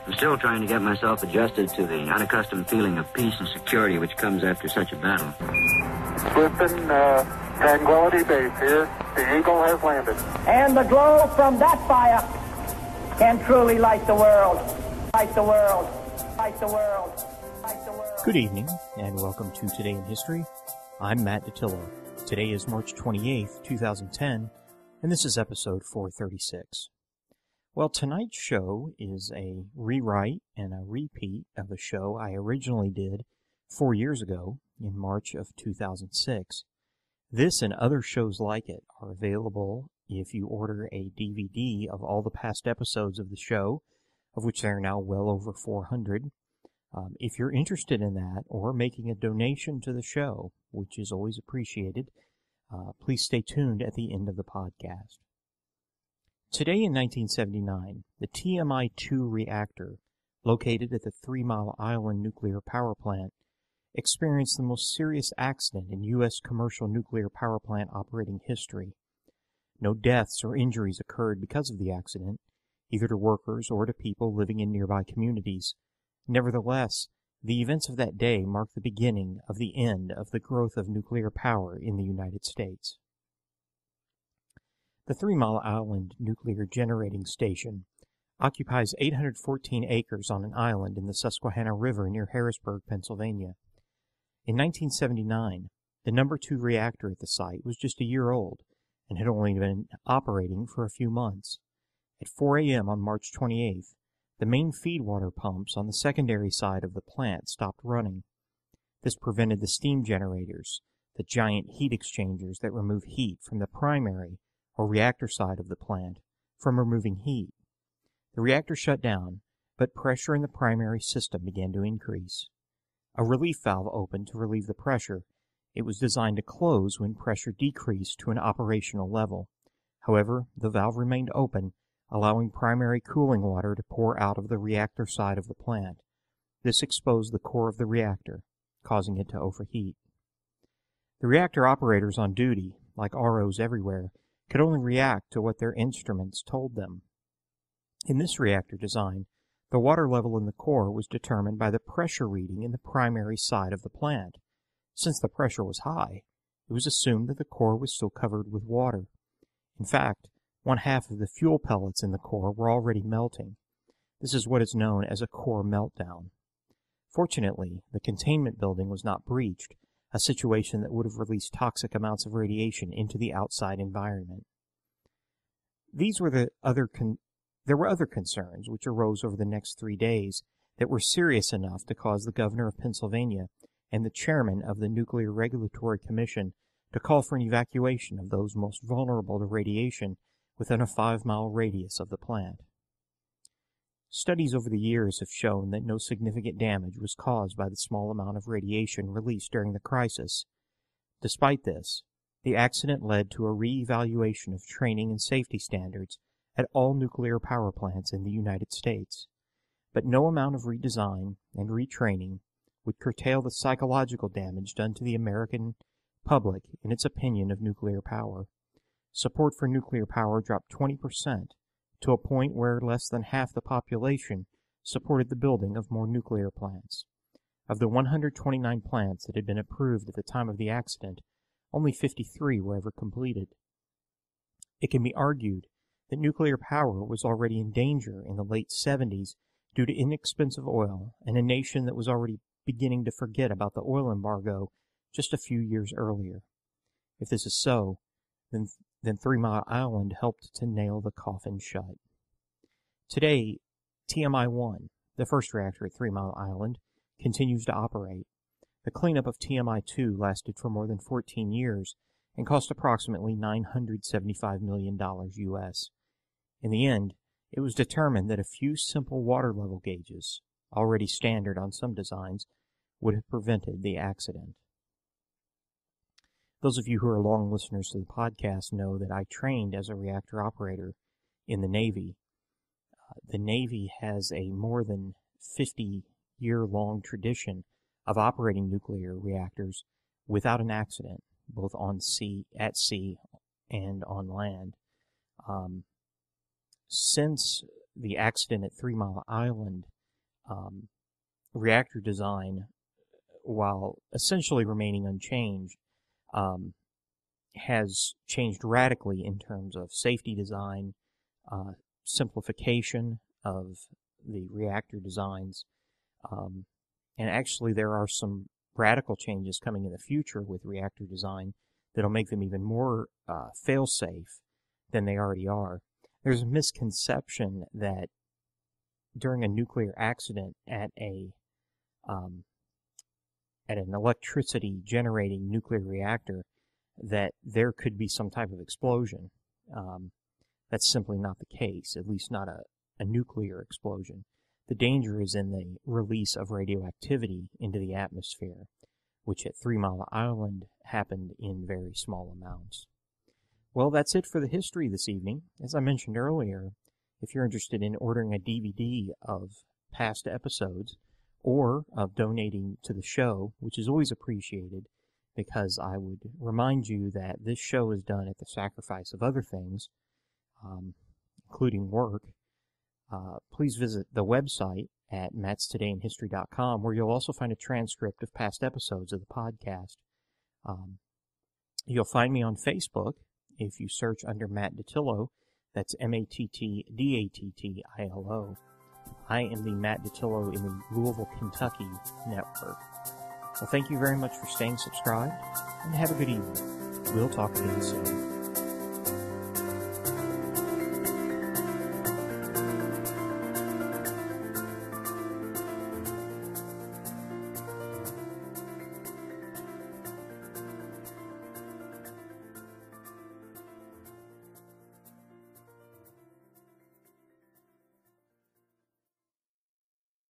I'm still trying to get myself adjusted to the unaccustomed feeling of peace and security which comes after such a battle. Houston, Tranquility Base here. The Eagle has landed. And the glow from that fire can truly light the world. Light the world. Light the world. Light the world. Good evening, and welcome to Today in History. I'm Matt Dattilo. Today is March 28th, 2010, and this is episode 436. Well, tonight's show is a rewrite and a repeat of a show I originally did 4 years ago in March of 2006. This and other shows like it are available if you order a DVD of all the past episodes of the show, of which there are now well over 400. If you're interested in that or making a donation to the show, which is always appreciated, please stay tuned at the end of the podcast. Today in 1979, the TMI-2 reactor, located at the 3 Mile Island nuclear power plant, experienced the most serious accident in U.S. commercial nuclear power plant operating history. No deaths or injuries occurred because of the accident, either to workers or to people living in nearby communities. Nevertheless, the events of that day marked the beginning of the end of the growth of nuclear power in the United States. The 3 Mile Island Nuclear Generating Station occupies 814 acres on an island in the Susquehanna River near Harrisburg, Pennsylvania. In 1979, the number 2 reactor at the site was just a year old and had only been operating for a few months. At 4 a.m. on March 28th, the main feed water pumps on the secondary side of the plant stopped running. This prevented the steam generators, the giant heat exchangers that remove heat from the primary or reactor side of the plant, from removing heat. The reactor shut down, but pressure in the primary system began to increase. A relief valve opened to relieve the pressure. It was designed to close when pressure decreased to an operational level. However, the valve remained open, allowing primary cooling water to pour out of the reactor side of the plant. This exposed the core of the reactor, causing it to overheat. The reactor operators on duty, like ROs everywhere, could only react to what their instruments told them. In this reactor design, the water level in the core was determined by the pressure reading in the primary side of the plant. Since the pressure was high, it was assumed that the core was still covered with water. In fact, 1/2 of the fuel pellets in the core were already melting. This is what is known as a core meltdown. Fortunately, the containment building was not breached, a situation that would have released toxic amounts of radiation into the outside environment. There were other concerns which arose over the next 3 days that were serious enough to cause the governor of Pennsylvania and the chairman of the Nuclear Regulatory Commission to call for an evacuation of those most vulnerable to radiation within a 5-mile radius of the plant. Studies over the years have shown that no significant damage was caused by the small amount of radiation released during the crisis. Despite this, the accident led to a re-evaluation of training and safety standards at all nuclear power plants in the United States. But no amount of redesign and retraining would curtail the psychological damage done to the American public in its opinion of nuclear power. Support for nuclear power dropped 20%, to a point where less than half the population supported the building of more nuclear plants. Of the 129 plants that had been approved at the time of the accident, only 53 were ever completed. It can be argued that nuclear power was already in danger in the late 70s due to inexpensive oil and a nation that was already beginning to forget about the oil embargo just a few years earlier. If this is so, then 3 Mile Island helped to nail the coffin shut. Today, TMI-1, the first reactor at 3 Mile Island, continues to operate. The cleanup of TMI-2 lasted for more than 14 years and cost approximately $975 million U.S. In the end, it was determined that a few simple water level gauges, already standard on some designs, would have prevented the accident. Those of you who are long listeners to the podcast know that I trained as a reactor operator in the Navy. The Navy has a more than 50-year-long tradition of operating nuclear reactors without an accident, both at sea, and on land. Since the accident at 3 Mile Island, reactor design, while essentially remaining unchanged, has changed radically in terms of safety design, simplification of the reactor designs, and actually there are some radical changes coming in the future with reactor design that'll make them even more fail-safe than they already are. There's a misconception that during a nuclear accident at an electricity generating nuclear reactor that there could be some type of explosion. That's simply not the case, at least not a nuclear explosion. The danger is in the release of radioactivity into the atmosphere, which at 3 Mile Island happened in very small amounts. Well, that's it for the history this evening. As I mentioned earlier, if you're interested in ordering a DVD of past episodes or of donating to the show, which is always appreciated because I would remind you that this show is done at the sacrifice of other things, including work, please visit the website at mattstodayinhistory.com, where you'll also find a transcript of past episodes of the podcast. You'll find me on Facebook if you search under Matt Dattilo. That's MattDattilo. I am the Matt Dattilo in the Louisville, Kentucky network. Well, thank you very much for staying subscribed, and have a good evening. We'll talk again soon.